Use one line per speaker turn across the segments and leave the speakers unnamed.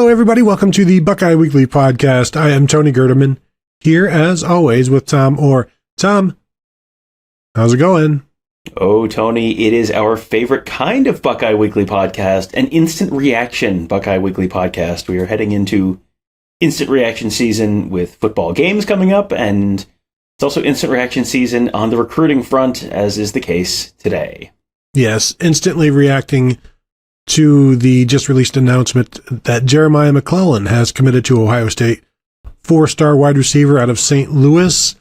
everybody. Welcome to the Buckeye Weekly Podcast. I am Tony Gerdeman, here as always with Tom Orr. Tom, how's it going?
Oh, Tony, it is our favorite kind of Buckeye Weekly Podcast, an instant reaction Buckeye Weekly Podcast. We are heading into instant reaction season with football games coming up, and it's also instant reaction season on the recruiting front, as is the case today.
Yes, instantly reacting to the just released announcement that Jeremiah McClellan has committed to Ohio State, 4-star wide receiver out of St. Louis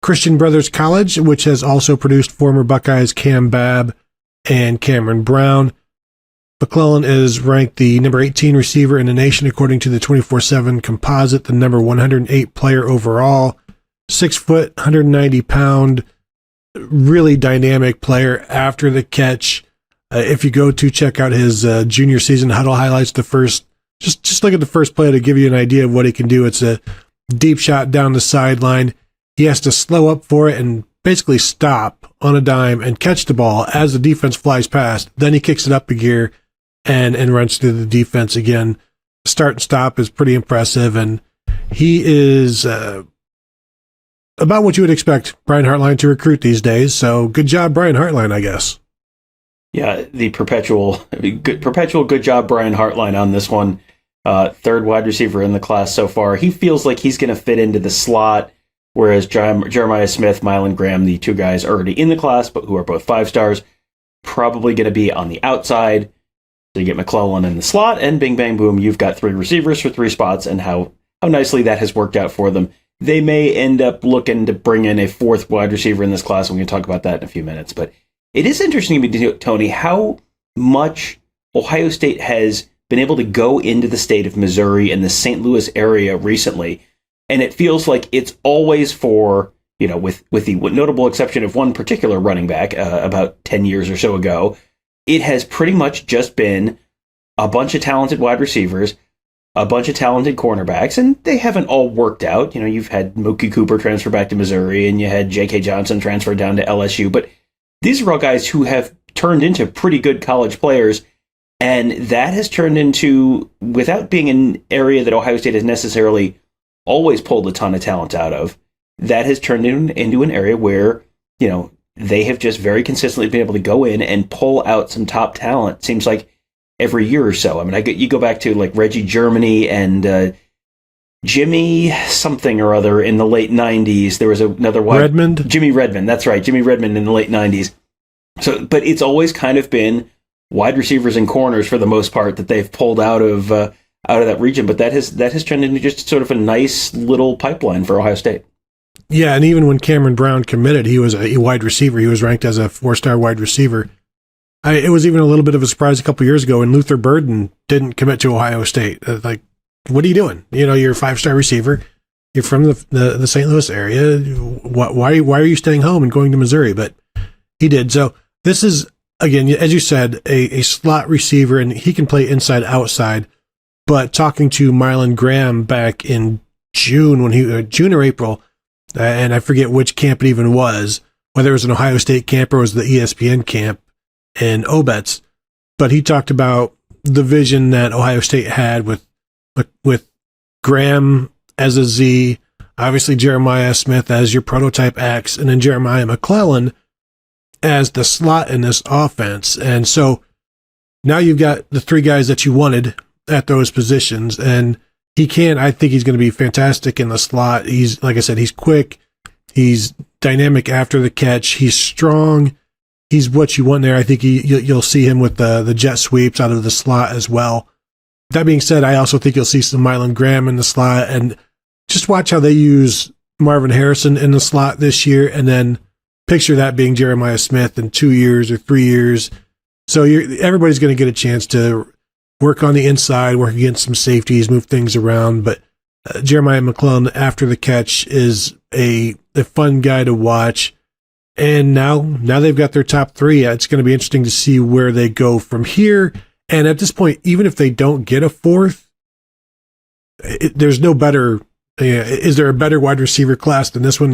Christian Brothers College, which has also produced former Buckeyes Cam Babb and Cameron Brown. McClellan is ranked the number 18 receiver in the nation according to the 24/7 composite, the number 108 player overall, 6 foot, 190 pound, really dynamic player after the catch. If you go to check out his junior season huddle highlights, just look at the first play to give you an idea of what he can do. It's a deep shot down the sideline. He has to slow up for it and basically stop on a dime and catch the ball as the defense flies past. Then he kicks it up a gear and runs through the defense again. Start and stop is pretty impressive, and he is about what you would expect Brian Hartline to recruit these days. So good job, Brian Hartline, I guess.
Yeah, the perpetual good job, Brian Hartline, on this one. Third wide receiver in the class so far. He feels like he's going to fit into the slot, whereas Jeremiah Smith, Mylan Graham, the two guys already in the class, but who are both 5-stars, probably going to be on the outside. So you get McClellan in the slot, and bing, bang, boom, you've got 3 receivers for 3 spots, and how nicely that has worked out for them. They may end up looking to bring in a 4th wide receiver in this class, and we're going to talk about that in a few minutes, but it is interesting to me, Tony, how much Ohio State has been able to go into the state of Missouri and the St. Louis area recently. And it feels like it's always for, with the notable exception of one particular running back about 10 years or so ago, it has pretty much just been a bunch of talented wide receivers, a bunch of talented cornerbacks, and they haven't all worked out. You've had Mookie Cooper transfer back to Missouri, and you had J.K. Johnson transfer down to LSU, but these are all guys who have turned into pretty good college players, and that has turned into, without being an area that Ohio State has necessarily always pulled a ton of talent out of, that has turned into an area where, they have just very consistently been able to go in and pull out some top talent, seems like every year or so. I mean, you go back to like Reggie Germany and Jimmy something or other in the late 90s. There was another one.
Redmond?
Jimmy Redmond, that's right. Jimmy Redmond in the late 90s. So, but it's always kind of been wide receivers and corners for the most part that they've pulled out of that region. But that has turned into just sort of a nice little pipeline for Ohio State.
Yeah, and even when Cameron Brown committed, he was a wide receiver. He was ranked as a 4-star wide receiver. It was even a little bit of a surprise a couple years ago when Luther Burden didn't commit to Ohio State. What are you doing? You're a 5-star receiver. You're from the St. Louis area. Why are you staying home and going to Missouri? But he did. So this is, again, as you said, a slot receiver, and he can play inside, outside. But talking to Mylan Graham back in June June or April, and I forget which camp it even was, whether it was an Ohio State camp or it was the ESPN camp in Obetz, but he talked about the vision that Ohio State had with Graham as a Z, obviously Jeremiah Smith as your prototype X, and then Jeremiah McClellan as the slot in this offense. And so now you've got the 3 guys that you wanted at those positions, and I think he's going to be fantastic in the slot. He's, like I said, he's quick, he's dynamic after the catch, he's strong, he's what you want there. I think you'll see him with the jet sweeps out of the slot as well. That being said, I also think you'll see some Mylan Graham in the slot, and just watch how they use Marvin Harrison in the slot this year, and then picture that being Jeremiah Smith in 2 years or 3 years. So everybody's going to get a chance to work on the inside, work against some safeties, move things around. But Jeremiah McClellan after the catch is a fun guy to watch. And now they've got their top 3. It's going to be interesting to see where they go from here. And at this point, even if they don't get a 4th, there's no better. Is there a better wide receiver class than this one?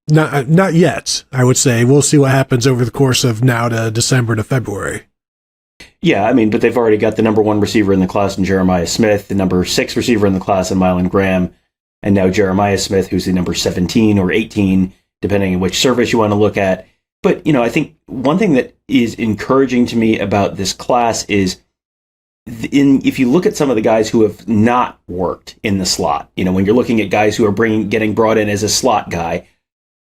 Not yet, I would say. We'll see what happens over the course of now to December to February.
Yeah, I mean, but they've already got the number 1 receiver in the class in Jeremiah Smith, the number 6 receiver in the class in Mylan Graham, and now Jeremiah Smith, who's the number 17 or 18, depending on which service you want to look at. But, I think one thing that is encouraging to me about this class is if you look at some of the guys who have not worked in the slot, when you're looking at guys who are getting brought in as a slot guy,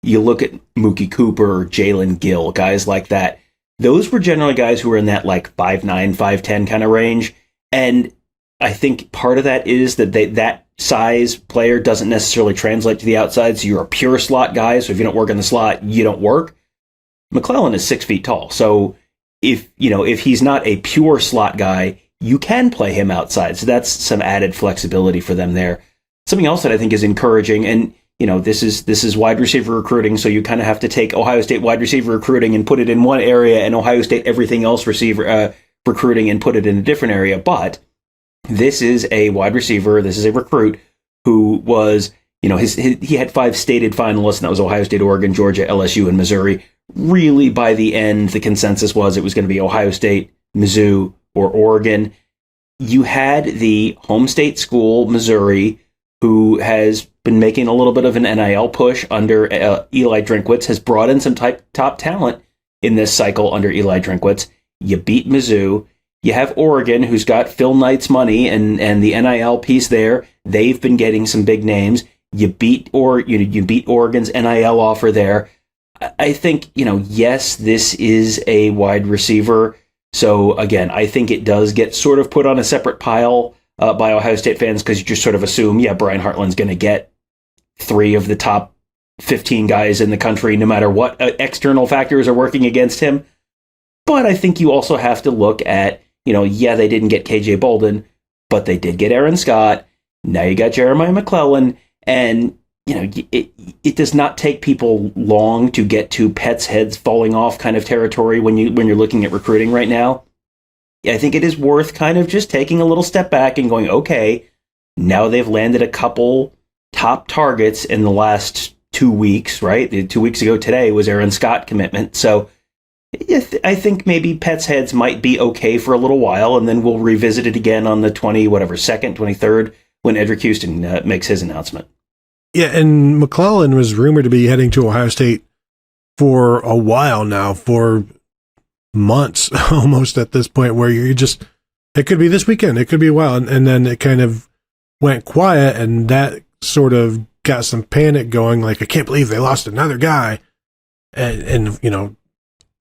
you look at Mookie Cooper, Jalen Gill, guys like that. Those were generally guys who were in that 5'9", 5'10" kind of range. And I think part of that is that that size player doesn't necessarily translate to the outside. So you're a pure slot guy. So if you don't work in the slot, you don't work. McClellan is 6 feet tall. So if he's not a pure slot guy, you can play him outside. So that's some added flexibility for them there. Something else that I think is encouraging, and this is wide receiver recruiting, so you kind of have to take Ohio State wide receiver recruiting and put it in one area, and Ohio State everything else receiver recruiting and put it in a different area. But this is a wide receiver, this is a recruit who was, he had 5 stated finalists, and that was Ohio State, Oregon, Georgia, LSU, and Missouri. Really, by the end, the consensus was it was going to be Ohio State, Mizzou, or Oregon. You had the home state school, Missouri, who has been making a little bit of an NIL push under Eli Drinkwitz, has brought in some top talent in this cycle under Eli Drinkwitz. You beat Mizzou. You have Oregon, who's got Phil Knight's money and the NIL piece there. They've been getting some big names. You beat Oregon's NIL offer there. I think, yes, this is a wide receiver. So again, I think it does get sort of put on a separate pile by Ohio State fans, because you just sort of assume, Brian Hartline's going to get 3 of the top 15 guys in the country, no matter what external factors are working against him. But I think you also have to look at, they didn't get KJ Bolden, but they did get Aaron Scott. Now you got Jeremiah McClellan, and it does not take people long to get to pets' heads falling off kind of territory when you're looking at recruiting right now. I think it is worth kind of just taking a little step back and going, okay, now they've landed a couple top targets in the last 2 weeks, right? 2 weeks ago today was Aaron Scott commitment. So I think maybe pets' heads might be okay for a little while, and then we'll revisit it again on the 2nd, 23rd, when Edric Houston makes his announcement.
Yeah, and McClellan was rumored to be heading to Ohio State for a while now, for months almost at this point, where you're just, it could be this weekend, it could be a while, and then it kind of went quiet, and that sort of got some panic going, I can't believe they lost another guy. And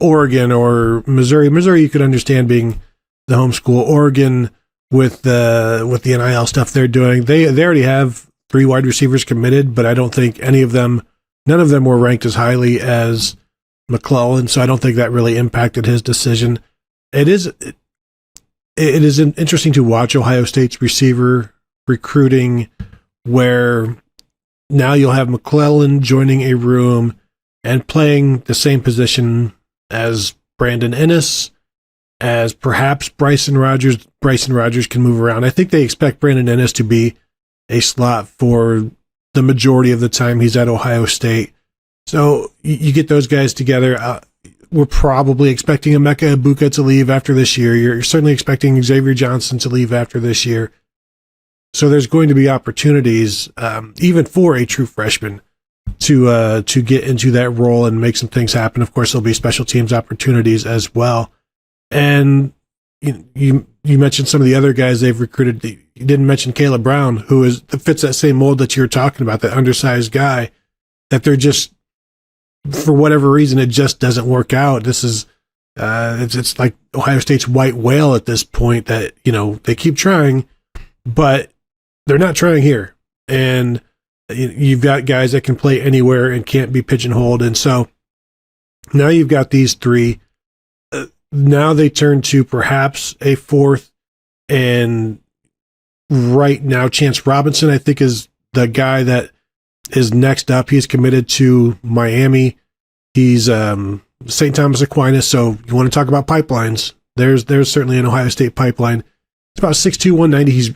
Oregon or Missouri you could understand being the home school. Oregon with the NIL stuff they're doing, they already have 3 wide receivers committed, but I don't think none of them were ranked as highly as McClellan, so I don't think that really impacted his decision. It is interesting to watch Ohio State's receiver recruiting, where now you'll have McClellan joining a room and playing the same position as Brandon Ennis, as perhaps Bryson Rogers. Bryson Rogers can move around. I think they expect Brandon Ennis to be a slot for the majority of the time he's at Ohio State. So you get those guys together. We're probably expecting Emeka Egbuka to leave after this year. You're certainly expecting Xavier Johnson to leave after this year. So there's going to be opportunities, even for a true freshman, to get into that role and make some things happen. Of course, there'll be special teams opportunities as well. And you mentioned some of the other guys they've recruited. You didn't mention Caleb Brown, who fits that same mold that you were talking about, that undersized guy, that they're just, for whatever reason, it just doesn't work out. This is, it's like Ohio State's white whale at this point, that, they keep trying, but they're not trying here. And you've got guys that can play anywhere and can't be pigeonholed. And so now you've got these 3. Now they turn to perhaps a 4th, and right now Chance Robinson, I think, is the guy that is next up. He's committed to Miami. He's St. Thomas Aquinas. So you want to talk about pipelines? There's certainly an Ohio State pipeline. It's about 6'2", 190. He's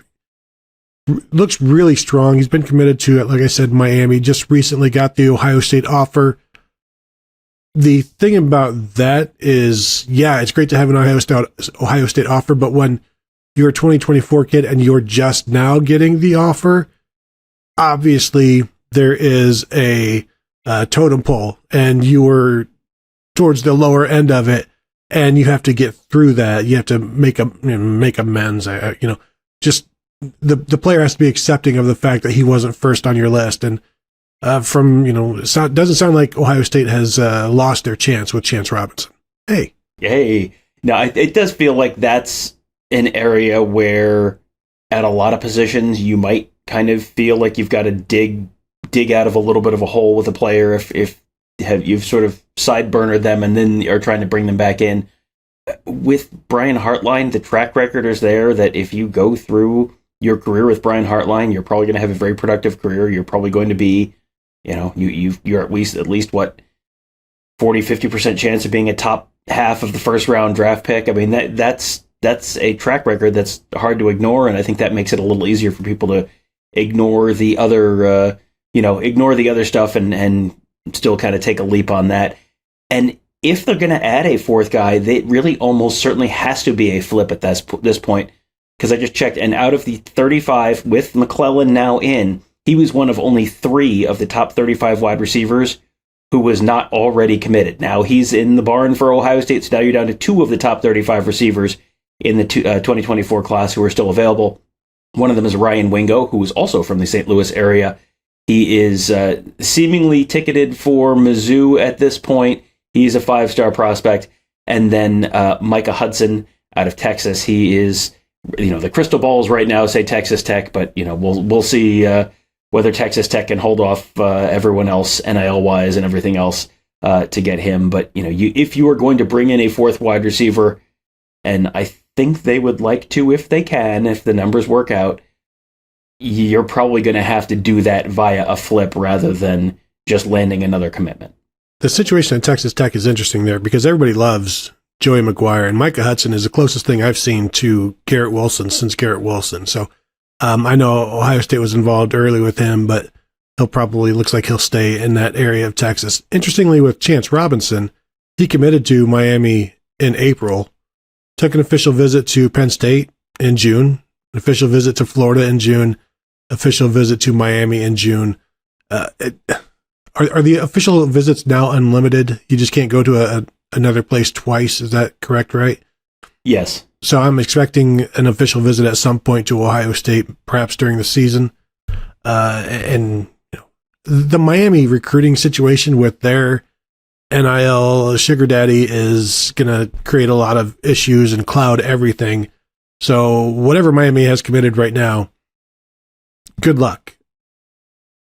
looks really strong. He's been committed to, like I said, Miami. Just recently got the Ohio State offer. the thing about that is, yeah, it's great to have an Ohio State offer, but when you're a 2024 kid and you're just now getting the offer, obviously there is a totem pole, and you were towards the lower end of it, and you have to get through that. You have to make amends. Just the player has to be accepting of the fact that he wasn't first on your list, and it doesn't sound like Ohio State has lost their chance with Chance Robinson. Hey.
No, it does feel like that's an area where at a lot of positions you might kind of feel like you've got to dig out of a little bit of a hole with a player if you've sort of sideburnered them and then are trying to bring them back in. With Brian Hartline, the track record is there that if you go through your career with Brian Hartline, you're probably going to have a very productive career. You're probably going to be, you're at least what, 40-50% chance of being a top half of the first round draft pick. I mean, that's a track record that's hard to ignore, and I think that makes it a little easier for people to ignore the other stuff and still kind of take a leap on that. And if they're going to add a fourth guy, they really almost certainly has to be a flip at this point, because I just checked, and out of the 35 with McClellan now in, he was one of only 3 of the top 35 wide receivers who was not already committed. Now he's in the barn for Ohio State, so now you're down to 2 of the top 35 receivers in the 2024 class who are still available. One of them is Ryan Wingo, who is also from the St. Louis area. He is seemingly ticketed for Mizzou at this point. He's a 5-star prospect. And then Micah Hudson out of Texas. He is, the crystal balls right now say Texas Tech, but we'll see whether Texas Tech can hold off everyone else NIL-wise and everything else to get him. But if you are going to bring in a fourth wide receiver, and I think they would like to if they can, if the numbers work out, you're probably going to have to do that via a flip rather than just landing another commitment.
The situation at Texas Tech is interesting there because everybody loves Joey McGuire, and Micah Hudson is the closest thing I've seen to Garrett Wilson since Garrett Wilson. So I know Ohio State was involved early with him, but looks like he'll stay in that area of Texas. Interestingly, with Chance Robinson, he committed to Miami in April, took an official visit to Penn State in June, an official visit to Florida in June, official visit to Miami in June. Are the official visits now unlimited? You just can't go to another place twice. Is that correct, right?
Yes.
So I'm expecting an official visit at some point to Ohio State, perhaps during the season. And the Miami recruiting situation with their NIL sugar daddy is going to create a lot of issues and cloud everything. So whatever Miami has committed right now, good luck.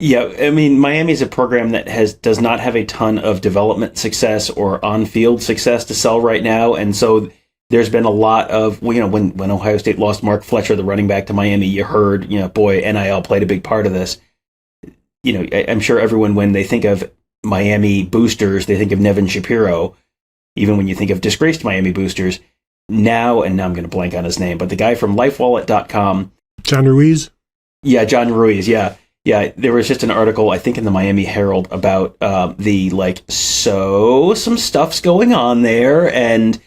Yeah, I mean, Miami's a program that does not have a ton of development success or on-field success to sell right now, and so there's been a lot of, when Ohio State lost Mark Fletcher, the running back, to Miami, you heard, NIL played a big part of this. I'm sure everyone, when they think of Miami boosters, they think of Nevin Shapiro, even when you think of disgraced Miami boosters. Now I'm going to blank on his name, but the guy from LifeWallet.com.
John Ruiz?
Yeah, John Ruiz, yeah. Yeah, there was just an article, I think, in the Miami Herald about some stuff's going on there, and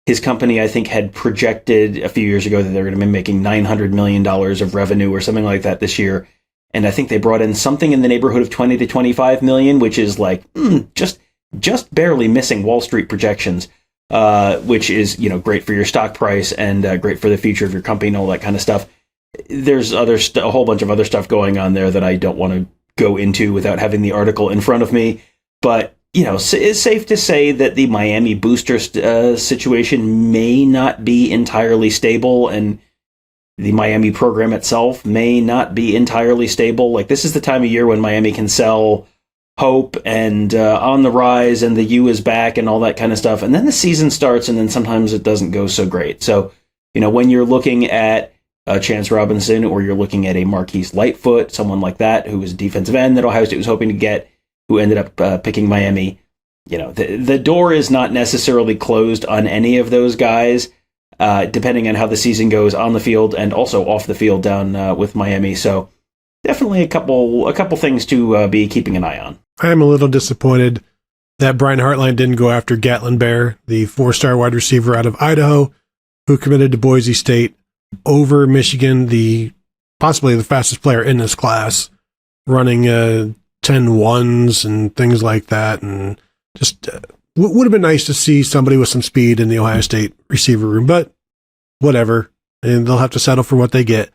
his company, I think, had projected a few years ago that they were going to be making $900 million of revenue or something like that this year, and I think they brought in something in the neighborhood of 20 to 25 million, which is just barely missing Wall Street projections, which is great for your stock price and great for the future of your company and all that kind of stuff. There's a whole bunch of other stuff going on there that I don't want to go into without having the article in front of me. But, it's safe to say that the Miami booster situation may not be entirely stable, and the Miami program itself may not be entirely stable. Like, this is the time of year when Miami can sell hope and on the rise and the U is back and all that kind of stuff. And then the season starts, and then sometimes it doesn't go so great. So, when you're looking at Chance Robinson, or you're looking at a Marquise Lightfoot, someone like that, who was a defensive end that Ohio State was hoping to get, who ended up picking Miami. The door is not necessarily closed on any of those guys, depending on how the season goes on the field and also off the field down with Miami. So definitely a couple things to be keeping an eye on.
I am a little disappointed that Brian Hartline didn't go after Gatlin Bear, the 4-star wide receiver out of Idaho, who committed to Boise State over Michigan, possibly the fastest player in this class, running 10-1s and things like that. And just would have been nice to see somebody with some speed in the Ohio State receiver room, but whatever. And they'll have to settle for what they get.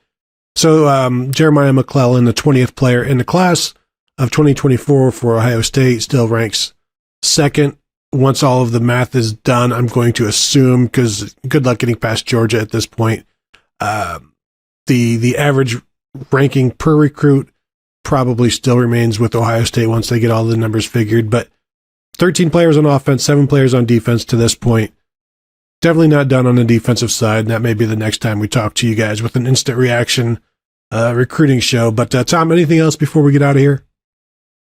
So Jeremiah McClellan, the 20th player in the class of 2024 for Ohio State, still ranks second. Once all of the math is done, I'm going to assume, because good luck getting past Georgia at this point, the average ranking per recruit probably still remains with Ohio State once they get all the numbers figured. But 13 players on offense, 7 players on defense to this point. Definitely not done on the defensive side. And that may be the next time we talk to you guys with an instant reaction recruiting show. But Tom, anything else before we get out of here?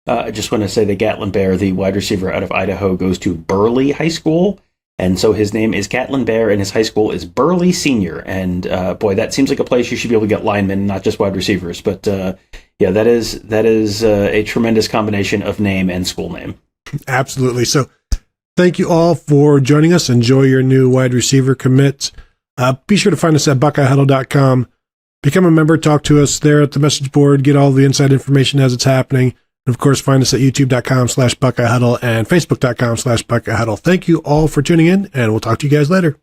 I just want to say that Gatlin Bear, the wide receiver out of Idaho, goes to Burley High School. And so his name is Gatlin Bear, and his high school is Burley Senior. And boy, that seems like a place you should be able to get linemen, not just wide receivers. But yeah, that is a tremendous combination of name and school name. Absolutely.
So thank you all for joining us. Enjoy your new wide receiver commit. Be sure to find us at BuckeyeHuddle.com. Become a member. Talk to us there at the message board. Get all the inside information as it's happening. And of course, find us at youtube.com/BuckeyeHuddle and facebook.com/BuckeyeHuddle. Thank you all for tuning in, and we'll talk to you guys later.